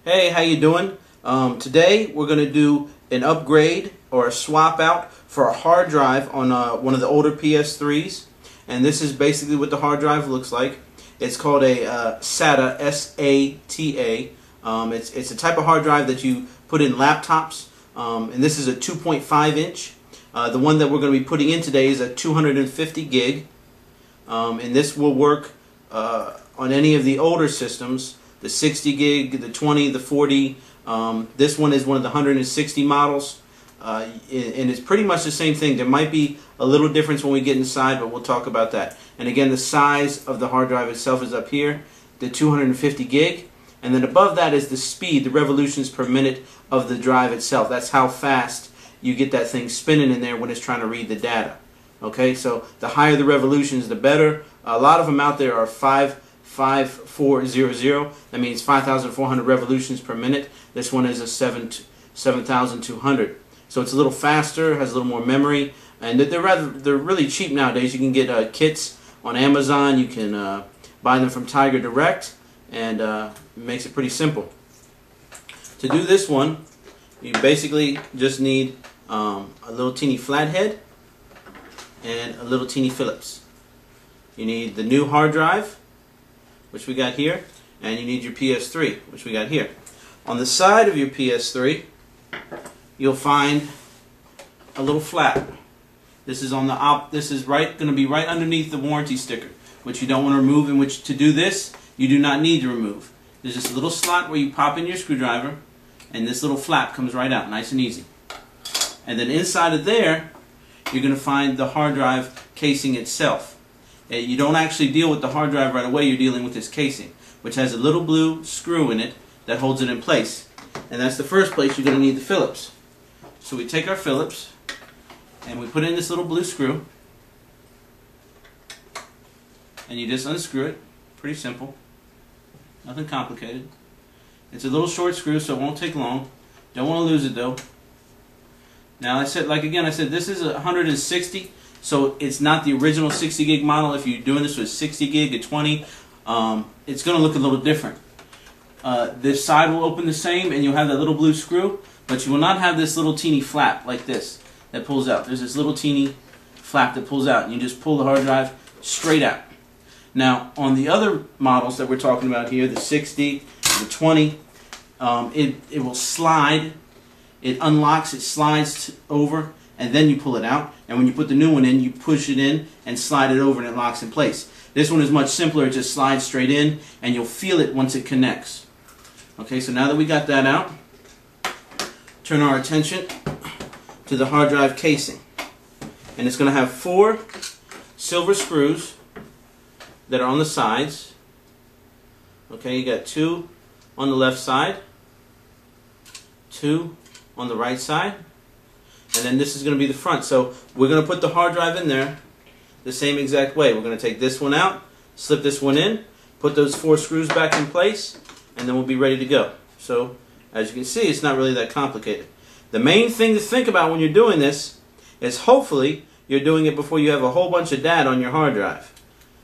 Hey, how you doing? Today we're going to do an upgrade or a swap out for a hard drive on one of the older PS3s, and this is basically what the hard drive looks like. It's called a SATA, S-A-T-A. It's a type of hard drive that you put in laptops, and this is a 2.5 inch. The one that we're going to be putting in today is a 250 gig, and this will work on any of the older systems. The 60 gig, the 20, the 40. This one is one of the 160 models, and it's pretty much the same thing. There might be a little difference when we get inside, but we'll talk about that. And again, the size of the hard drive itself is up here, the 250 gig, and then above that is the speed, the revolutions per minute of the drive itself. That's how fast you get that thing spinning in there when it's trying to read the data. Okay, so the higher the revolutions, the better. A lot of them out there are 5400. That means 5,400 revolutions per minute. This one is a 7,200. So it's a little faster, has a little more memory, and they're really cheap nowadays. You can get kits on Amazon. You can buy them from Tiger Direct, and it makes it pretty simple. To do this one, you basically just need a little teeny flathead and a little teeny Phillips. You need the new hard drive, which we got here, and you need your PS3, which we got here. On the side of your PS3, you'll find a little flap. This is on the this is going to be right underneath the warranty sticker, which you don't want to remove. In which to do this, you do not need to remove. There's just a little slot where you pop in your screwdriver, and this little flap comes right out, nice and easy. And then inside of there, you're going to find the hard drive casing itself. You don't actually deal with the hard drive right away. You're dealing with this casing, which has a little blue screw in it that holds it in place. And that's the first place you're going to need the Phillips. So we take our Phillips and we put in this little blue screw, and you just unscrew it. Pretty simple, nothing complicated. It's a little short screw, so it won't take long. Don't want to lose it though. Now I said this is 160. So it's not the original 60 gig model. If you're doing this with 60 gig or 20, it's going to look a little different. This side will open the same, and you'll have that little blue screw, but you will not have this little teeny flap like this that pulls out. There's this little teeny flap that pulls out, and you just pull the hard drive straight out. Now, on the other models that we're talking about here, the 60, the 20, it will slide. It unlocks, it slides over, and then you pull it out. And when you put the new one in, you push it in and slide it over, and it locks in place. This one is much simpler. It just slides straight in, and you'll feel it once it connects. Okay, so now that we got that out, turn our attention to the hard drive casing. And it's going to have 4 silver screws that are on the sides. Okay, you got 2 on the left side, 2 on the right side, and then this is going to be the front. So we're going to put the hard drive in there the same exact way. We're going to take this one out, slip this one in, put those 4 screws back in place, and then we'll be ready to go. So as you can see, it's not really that complicated. The main thing to think about when you're doing this is hopefully you're doing it before you have a whole bunch of data on your hard drive.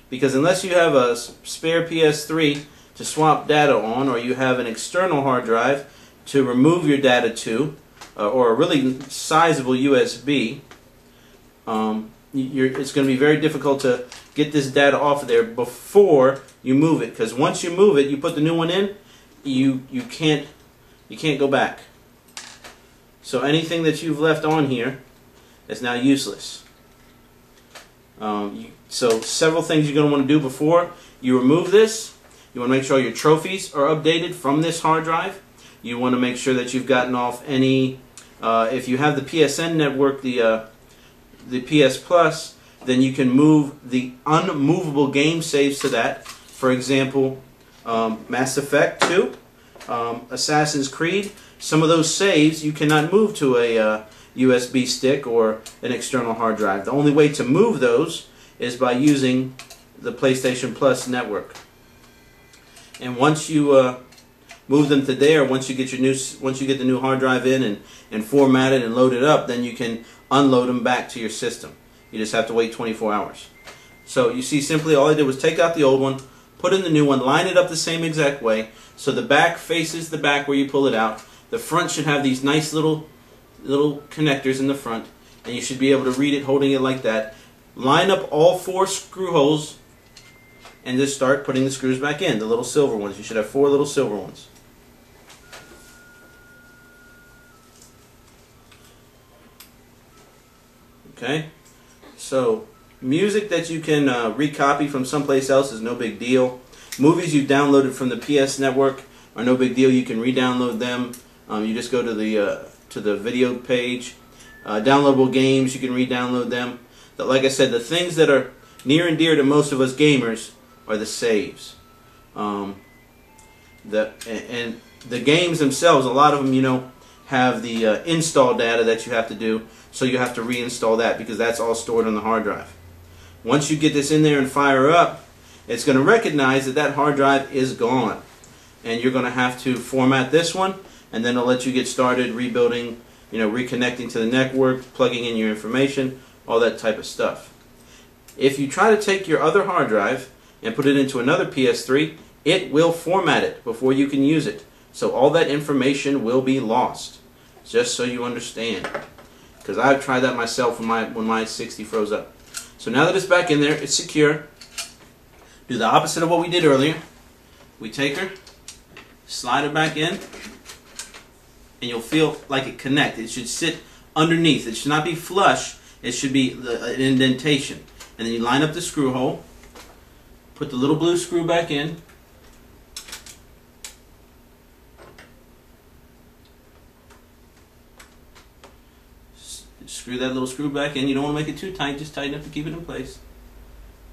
Because unless you have a spare PS3 to swap data on, or you have an external hard drive to remove your data to, or a really sizable USB, it's going to be very difficult to get this data off of there before you move it. Because once you move it, you put the new one in, you can't go back. So anything that you've left on here is now useless. So several things you're going to want to do before you remove this. You want to make sure your trophies are updated from this hard drive. You want to make sure that you've gotten off any, if you have the PSN network, the PS Plus, then you can move the unmovable game saves to that. For example, Mass Effect 2, Assassin's Creed, some of those saves you cannot move to a USB stick or an external hard drive. The only way to move those is by using the PlayStation Plus network. And once you move them to there, once you get the new hard drive in and format it and load it up, then you can unload them back to your system. You just have to wait 24 hours. So you see, simply all I did was take out the old one, put in the new one, line it up the same exact way, So the back faces the back where you pull it out. The front should have these nice little connectors in the front, and you should be able to read it holding it like that. Line up all 4 screw holes and just start putting the screws back in, the little silver ones. You should have 4 little silver ones. Okay, so music that you can recopy from someplace else is no big deal. Movies you've downloaded from the PS network are no big deal. You can re-download them. You just go to the video page. Downloadable games, you can re-download them. But like I said, the things that are near and dear to most of us gamers are the saves. And the games themselves, a lot of them, you know, have the install data that you have to do, so you have to reinstall that because that's all stored on the hard drive. Once you get this in there and fire up, it's going to recognize that that hard drive is gone, and you're going to have to format this one, and then it'll let you get started rebuilding, you know, reconnecting to the network, plugging in your information, all that type of stuff. If you try to take your other hard drive and put it into another PS3, it will format it before you can use it. So all that information will be lost, just so you understand. Because I've tried that myself when my 60 froze up. So now that it's back in there, it's secure. Do the opposite of what we did earlier. We take her, slide her back in, and you'll feel like it connects. It should sit underneath. It should not be flush. It should be an indentation. And then you line up the screw hole, put the little blue screw back in, screw that little screw back in. You don't want to make it too tight, just tight enough to keep it in place.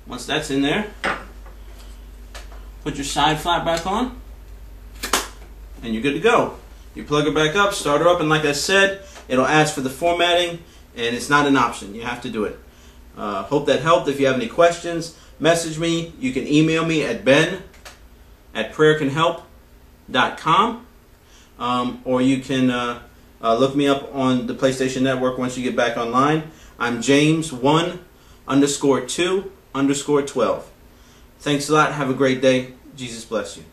Once that's in there, put your side flap back on, and you're good to go. You plug her back up, start her up, and like I said, it'll ask for the formatting, and it's not an option. You have to do it. Hope that helped. If you have any questions, message me. You can email me at ben@prayercanhelp.com, or you can look me up on the PlayStation Network once you get back online. I'm James1_2_12. Thanks a lot. Have a great day. Jesus bless you.